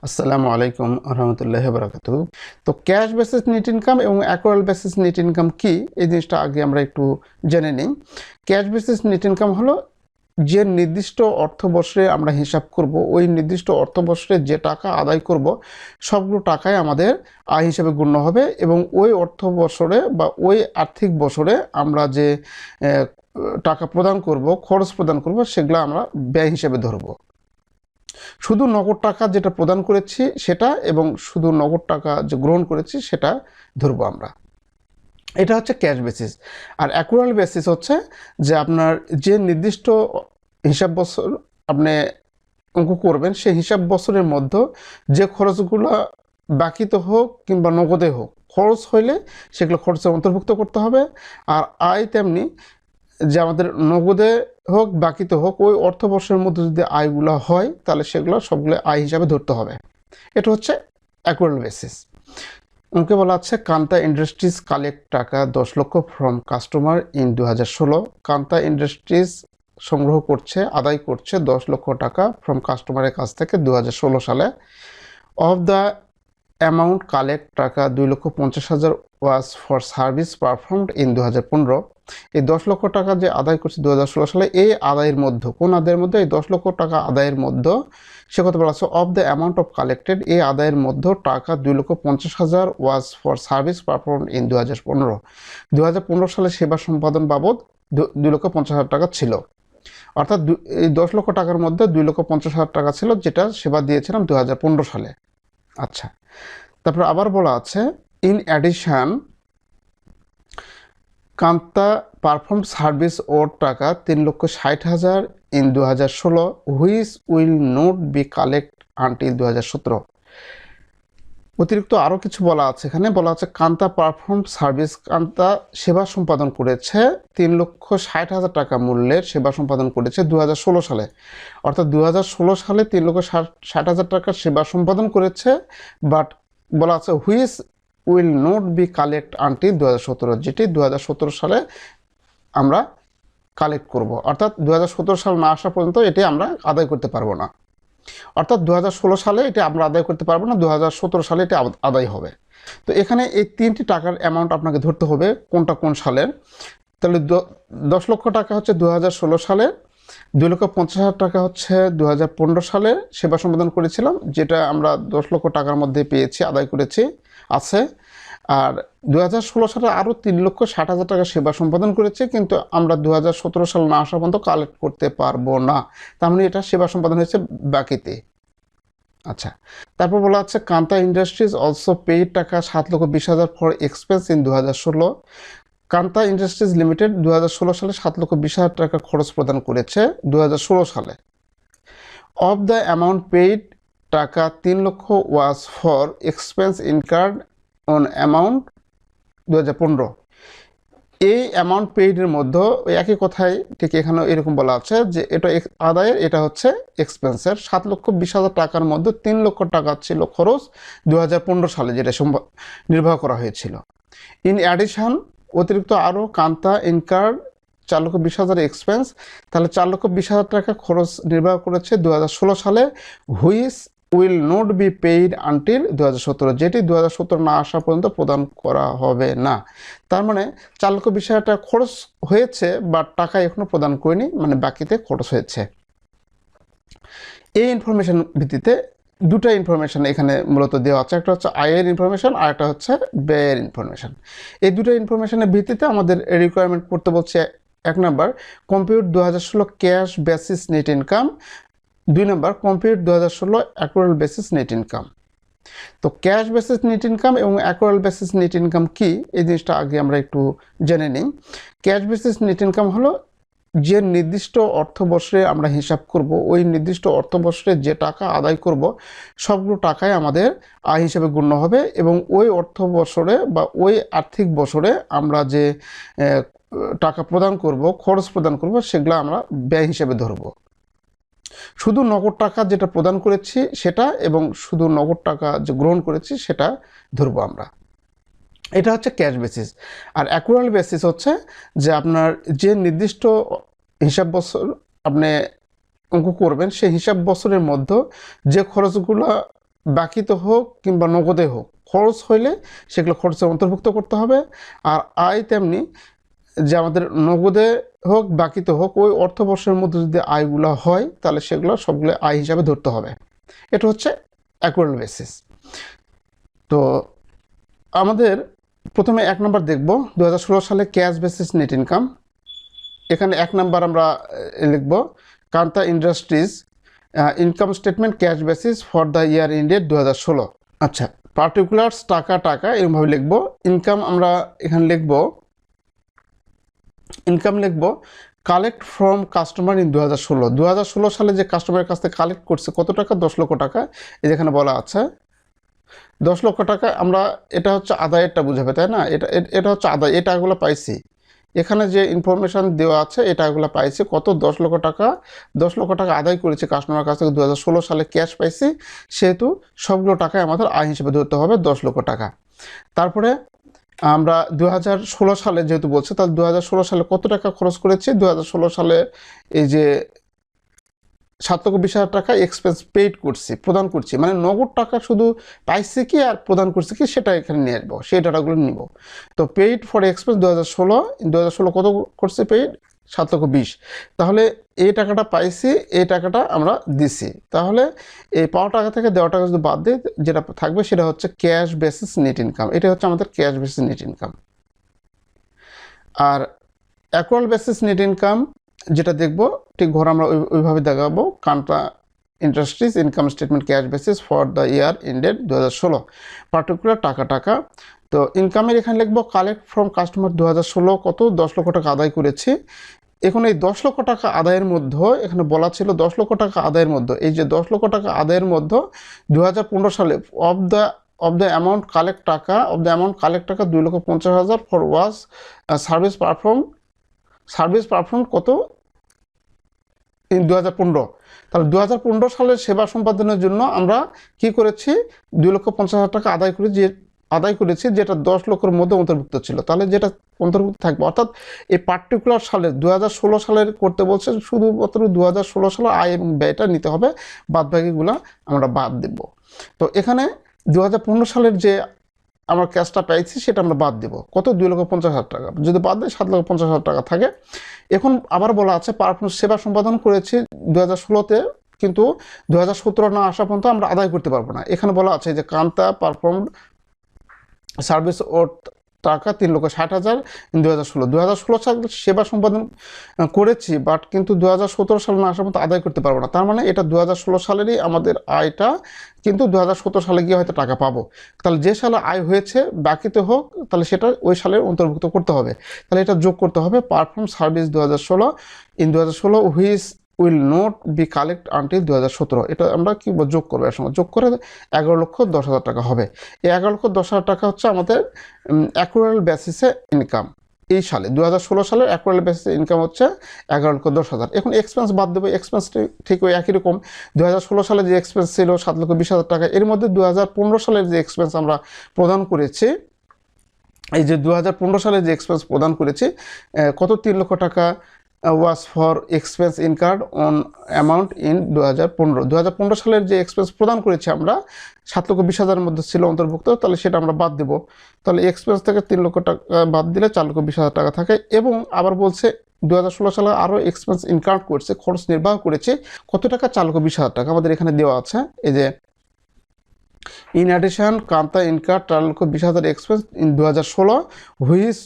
আসসালামু আলাইকুম রহমতুল্লাহি ওয়া বারাকাতুহু। তো ক্যাশ বেসিস নেট ইনকাম এবং অ্যাকুয়াল বেসিস নেট ইনকাম কি, এই জিনিসটা আগে আমরা একটু জেনে নিই। ক্যাশ বেসিস নেট ইনকাম হলো যে নির্দিষ্ট অর্থবর্ষে আমরা হিসাব করব, ওই নির্দিষ্ট অর্থবর্ষে যে টাকা আদায় করব সবগুলো টাকাই আমাদের আয় হিসাবে গণ্য হবে এবং ওই অর্থবর্ষে বা ওই আর্থিক বছরে আমরা যে টাকা প্রদান করব, খরচ প্রদান করব, সেগুলো আমরা ব্যয় হিসাবে ধরব। শুধু নগদ টাকা যেটা প্রদান করেছি সেটা এবং শুধু নগদ টাকা যে গ্রহণ করেছি সেটা ধরবো আমরা। এটা হচ্ছে ক্যাশ বেসিস। আর অ্যাকুরাল বেসিস হচ্ছে যে আপনার যে নির্দিষ্ট হিসাব বছর আপনি অঙ্ক করবেন, সেই হিসাব বছরের মধ্যে যে খরচগুলো বাকিতে হোক কিংবা নগদে হোক, খরচ হইলে সেগুলো খরচে অন্তর্ভুক্ত করতে হবে। আর আয় তেমনি যে আমাদের নগদে হোক বাকিতে হোক, ওই অর্থবর্ষের মধ্যে যদি আয়গুলো হয় তাহলে সেগুলো সবগুলো আয় হিসাবে ধরতে হবে। এটা হচ্ছে অ্যাকুরাল বেসিস। ওকে বলা আছে কান্তা ইন্ডাস্ট্রিজ কালেক্ট টাকা 10 লক্ষ from customer in 2016। Kanta industries সংগ্রহ করছে, আদায় করছে 10 লক্ষ টাকা ফ্রম কাস্টমারের কাছ থেকে 2016 সালে। অফ দ্য অ্যামাউন্ট কালেক্ট টাকা 2,50,000 ওয়াজ ফর সার্ভিস পারফর্মড ইন 2015। এই 10 লক্ষ টাকা যে আদায় করছে 2016 সালে, এই আদায়ের মধ্যে কোন আদায়ের মধ্যে, এই 10 লক্ষ টাকা আদায়ের মধ্যে সে কথা বলা আছে of the amount of collected, এই আদায়ের মধ্যে টাকা 2,50,000 ওয়াজ ফর সার্ভিস পারফর্মড ইন 2015। 2015 সালে সেবা সম্পাদন বাবদ 2,50,000 টাকা ছিল। অর্থাৎ এই 10 লক্ষ টাকার মধ্যে 2,50,000 টাকা ছিল যেটা সেবা দিয়েছিলাম 2015 সালে। আচ্ছা, তারপর আবার বলা আছে ইন অ্যাডিশন কান্তা পারফর্ম সার্ভিস ওর টাকা 3,60,000 in 2016 which will not be collect until 2017। অতিরিক্ত আরও কিছু বলা আছে, এখানে বলা আছে কান্তা পারফর্ম সার্ভিস, কান্তা সেবা সম্পাদন করেছে 3,60,000 টাকা মূল্যের সেবা সম্পাদন করেছে 2016 সালে। অর্থাৎ 2016 সালে 3,60,000 টাকার সেবা সম্পাদন করেছে, বাট বলা আছে which will not be collect until 2017, যেটি 2017 সালে আমরা কালেক্ট করব। অর্থাৎ 2017 সাল না আসা পর্যন্ত এটি আমরা আদায় করতে পারবো না। অর্থাৎ 2016 সালে এটি আমরা আদায় করতে পারবো না, 2017 সালে এটি আদায় হবে। তো এখানে এই তিনটি টাকার অ্যামাউন্ট আপনাকে ধরতে হবে কোনটা কোন সালের। তাহলে 10 লক্ষ টাকা হচ্ছে 2016 সালে, 2,50,000 টাকা হচ্ছে 2015 সালে সেবা সম্পাদন করেছিলাম, যেটা আমরা 10 লক্ষ টাকার মধ্যে পেয়েছি, আদায় করেছি আছে। আর 2016 সালে আরও 3,60,000 টাকা সেবা সম্পাদন করেছে, কিন্তু আমরা 2017 সাল না আসা পর্যন্ত কালেক্ট করতে পারবো না। তার মানে এটা সেবা সম্পাদন হয়েছে বাকিতে। আচ্ছা, তারপর বলা আছে কান্তা ইন্ডাস্ট্রিজ অলসো পেইড টাকা 7,20,000 for expense in 2016। Kanta industries limited 2016 সালে 7,20,000 টাকা খরচ প্রদান করেছে 2016 সালে। অফ দ্য অ্যামাউন্ট পেইড টাকা 3 লক্ষ ওয়াজ for expense incurred on amount 2015। এই অ্যামাউন্ট পেইডের মধ্যে ওই একই কথাই ঠিক এখানেও এরকম বলা আছে যে এটা আদায়ের, এটা হচ্ছে এক্সপেন্সের। 7,20,000 টাকার মধ্যে 3 লক্ষ টাকা ছিল খরচ 2015 সালে, যেটা নির্বাহ করা হয়েছিল। ইন অ্যাডিশন অতিরিক্ত আরও কান্তা ইনকার্ড 4,20,000 এক্সপেন্স, তাহলে 4,20,000 টাকা খরচ নির্বাহ করেছে 2016 সালে, which will not be paid until 2017, যেটি 2017 না আসা পর্যন্ত প্রদান করা হবে না। তার মানে 4,20,000 টাকা খরচ হয়েছে বা টাকা এখনো প্রদান করিনি, মানে বাকিতে খরচ হয়েছে। এই ইনফরমেশন ভিত্তিতে দুটা ইনফরমেশন এখানে মূলত দেওয়া আছে, একটা হচ্ছে আয়ের ইনফরমেশন আর একটা হচ্ছে ব্যয়ের ইনফরমেশন। এই দুটো ইনফরমেশনের ভিত্তিতে আমাদের রিকোয়ারমেন্ট করতে বলছে 1 number compute 2016 cash basis net income, 2 number compute 2016 accrual basis net income. তো ক্যাশ বেসিস নেট ইনকাম এবং অ্যাকুরাল বেসিস নেট ইনকাম কি, এই জিনিসটা আগে আমরা একটু জেনে নিই। ক্যাশ বেসিস নেট ইনকাম হলো যে নির্দিষ্ট অর্থবর্ষে আমরা হিসাব করব, ওই নির্দিষ্ট অর্থবর্ষে যে টাকা আদায় করব সবগুলো টাকাই আমাদের আয় হিসাবে গণ্য হবে এবং ওই অর্থবর্ষে বা ওই আর্থিক বছরে আমরা যে টাকা প্রদান করব, খরচ প্রদান করব, সেগুলো আমরা ব্যয় হিসাবে ধরব। শুধু নগদ টাকা যেটা প্রদান করেছি সেটা এবং শুধু নগদ টাকা যে গ্রহণ করেছি সেটা ধরবো আমরা। এটা হচ্ছে ক্যাশ বেসিস। আর অ্যাকুরাল বেসিস হচ্ছে যে আপনার যে নির্দিষ্ট হিসাব বছর আপনি অঙ্ক করবেন, সেই হিসাব বছরের মধ্যে যে খরচগুলো বাকিতে হোক কিংবা নগদে হোক, খরচ হইলে সেগুলো খরচে অন্তর্ভুক্ত করতে হবে। আর আয় তেমনি যে আমাদের নগদে হোক বাকিতে হোক ওই অর্থবর্ষের মধ্যে যদি আয়গুলো হয় তাহলে সেগুলো সবগুলো আয় হিসাবে ধরতে হবে। এটা হচ্ছে অ্যাকুয়াল বেসিস। তো আমাদের প্রথমে 1 নম্বর দেখব 2016 সালে ক্যাশ বেসিস নেট ইনকাম। এখানে 1 নম্বর আমরা লিখব Kanta industries income statement cash basis for the year ended 2016। আচ্ছা, পার্টিকুলার্স টাকা এরকমভাবে লিখব। ইনকাম আমরা এখানে লিখব কালেক্ট ফ্রম কাস্টমার ইন 2016 সালে যে কাস্টমারের কাছ থেকে কালেক্ট করছে কত টাকা, 10 লক্ষ টাকা। এই যেখানে বলা আছে 10 লক্ষ টাকা। আমরা এটা হচ্ছে আদায়েরটা বুঝাবে, তাই না? এটা হচ্ছে আদায়, এই টাকাগুলো পাইছি। এখানে যে ইনফরমেশান দেওয়া আছে এই টাকাগুলো পাইছি কত, 10 লক্ষ টাকা। 10 লক্ষ টাকা আদায় করেছে কাস্টমারের কাছ থেকে 2016 সালে ক্যাশ পাইছি, সেহেতু সবগুলো টাকায় আমাদের আয় হিসেবে ধরতে হবে 10 লক্ষ টাকা। তারপরে আমরা 2016 সালে যেহেতু বলছে, তাহলে 2016 সালে কত টাকা খরচ করেছি, 2016 সালে এই যে 7,20,000 টাকা এক্সপেন্স পেইড করছি, প্রদান করছি, মানে নগদ টাকা শুধু পাইছি কি আর প্রদান করছি কি সেটা এখানে নিয়ে আসবো, সেই ডাটাগুলো নিব। তো পেইড ফর এক্সপেন্স 2016 কত করছে পেইড, 7,20,000। তাহলে এই টাকাটা পাইছি, এই টাকাটা আমরা দিছি। তাহলে এই পাওয়া টাকা থেকে দেওয়া টাকা যদি বাদ দিই যেটা থাকবে সেটা হচ্ছে ক্যাশ বেসিস নেট ইনকাম। এটা হচ্ছে আমাদের ক্যাশ বেসিস নেট ইনকাম। আর অ্যাকুয়াল বেসিস নেট ইনকাম যেটা দেখব ঠিক ঘর আমরা ওইভাবে দেখাবো, Kanta industries income statement cash basis for the year ended 2016 particular টাকা। তো ইনকামের এখানে লিখবো কালেক্ট ফ্রম কাস্টমার 2016 কত, 10 লক্ষ টাকা আদায় করেছি। এখন এই 10 লক্ষ টাকা আদায়ের মধ্যে এখানে বলা ছিল 10 লক্ষ টাকা আদায়ের মধ্যে, এই যে 10 লক্ষ টাকা আদায়ের মধ্যে 2015 সালে অফ দ্য অ্যামাউন্ট কালেক্ট টাকা 2,50,000 ফর ওয়াজ সার্ভিস পারফর্ম কত ইন 2015। তাহলে 2015 সালের সেবা সম্পাদনের জন্য আমরা কি করেছি, 2,50,000 টাকা আদায় করেছি যেটা 10 লক্ষের মধ্যে অন্তর্ভুক্ত ছিল। তাহলে যেটা অন্তর্ভুক্ত থাকবে, অর্থাৎ এই পার্টিকুলার সালের 2016 সালের করতে বলছে, শুধুমাত্র 2016 সালের আয় এবং ব্যয়টা নিতে হবে, বাদবাকিগুলো আমরা বাদ দেব। তো এখানে 2015 সালের যে আমরা ক্যাশটা পাইছি সেটা আমরা বাদ দেব, কত, 2,50,000 টাকা। যদি বাদ দেয় 7,50,000 টাকা থাকে। এখন আবার বলা আছে পারফরমেন্স সেবা সম্পাদন করেছি 2016-তে, কিন্তু 2017 না আসা পর্যন্ত আমরা আদায় করতে পারবো না। এখানে বলা আছে যে কান্তা পারফর্ম সার্ভিস ও টাকা 3,60,000 2016 সালে সেবা সম্পাদন করেছি, বাট কিন্তু 2017 সালে না আসা পর্যন্ত আদায় করতে পারবো না। তার মানে এটা 2016 সালেরই আমাদের আয়টা, কিন্তু 2017 সালে গিয়ে হয়তো টাকা পাবো। তাহলে যে সালে আয় হয়েছে বাকিতে হোক তাহলে সেটা ওই সালের অন্তর্ভুক্ত করতে হবে। তাহলে এটা যোগ করতে হবে, perform service 2016 which will not be collect until 2017। এটা আমরা কি যোগ করবো, এর সঙ্গে যোগ করে 11,10,000 টাকা হবে। এই 11,10,000 টাকা হচ্ছে আমাদের অ্যাকুয়াল বেসিসে ইনকাম। এই সালে 2016 সালের অ্যাকুয়াল বেসিসে ইনকাম হচ্ছে 11,10,000। এখন এক্সপেন্স বাদ দেবো, এক্সপেন্স ঠিক ওই একই রকম। 2016 সালে যে এক্সপেন্স ছিল 7,20,000 টাকা, এর মধ্যে 2015 সালের যে এক্সপেন্স আমরা প্রদান করেছি, এই যে 2015 সালে যে এক্সপেন্স প্রদান করেছি কত, 3 লক্ষ টাকা ওয়াজ for expense incurred on amount in 2015 সালের যে এক্সপেন্স প্রদান করেছি আমরা 7,20,000 মধ্যে ছিল অন্তর্ভুক্ত, তাহলে সেটা আমরা বাদ দেব। তাহলে এক্সপেন্স থেকে 3 লক্ষ টাকা বাদ দিলে 4,20,000 টাকা থাকে। এবং আবার বলছে 2016 সালে আরও এক্সপেন্স ইনকার্ড করছে, খরচ নির্বাহ করেছে কত টাকা, 4,20,000 টাকা। আমাদের এখানে দেওয়া আছে এই যে in addition Kanta incurred 4,20,000 expense in 2016 which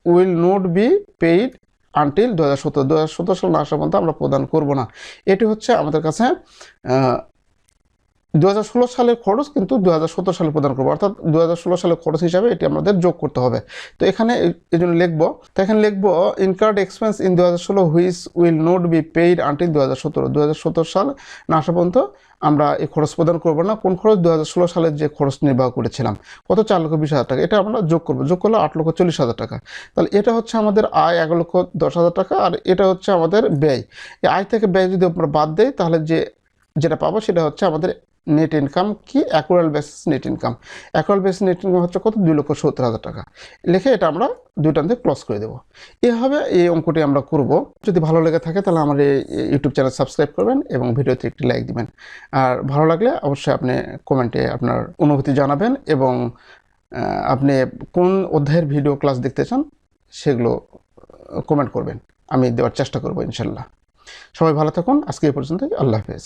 will not be paid until 2017 সাল না আসা পর্যন্ত আমরা প্রদান করব না। এটি হচ্ছে আমাদের কাছে 2016 সালের খরচ, কিন্তু 2017 সালে প্রদান করবো, অর্থাৎ 2016 সালের খরচ হিসাবে এটি আমাদের যোগ করতে হবে। তো এখানে এই জন্য লিখবো, তো এখানে লিখবো incurred expense in 2016 which will not be paid until 2017 সাল না আসা পর্যন্ত আমরা এই খরচ প্রদান করবো না। কোন খরচ, 2016 সালের যে খরচ নির্বাহ করেছিলাম কত, 4,20,000 টাকা। এটা আমরা যোগ করবো, যোগ করলে 8,40,000 টাকা। তাহলে এটা হচ্ছে আমাদের আয় 11,10,000 টাকা, আর এটা হচ্ছে আমাদের ব্যয়। এই আয় থেকে ব্যয় যদি আমরা বাদ দেই তাহলে যেটা পাবো সেটা হচ্ছে আমাদের নেট ইনকাম কি, accrual basis net income. Accrual basis net income হচ্ছে কত, 2,70,000 টাকা। লিখে এটা আমরা দুইটান দিয়ে ক্লোজ করে দেবো। এভাবে এই অঙ্কটি আমরা করব। যদি ভালো লেগে থাকে তাহলে আমার এই ইউটিউব চ্যানেল সাবস্ক্রাইব করবেন এবং ভিডিওতে একটি লাইক দিবেন। আর ভালো লাগলে অবশ্যই আপনি কমেন্টে আপনার অনুভূতি জানাবেন এবং আপনি কোন অধ্যায়ের ভিডিও ক্লাস দেখতে চান সেগুলো কমেন্ট করবেন, আমি দেওয়ার চেষ্টা করব ইনশাল্লাহ। সবাই ভালো থাকুন, আজকে এই পর্যন্তই, আল্লাহ হাফেজ।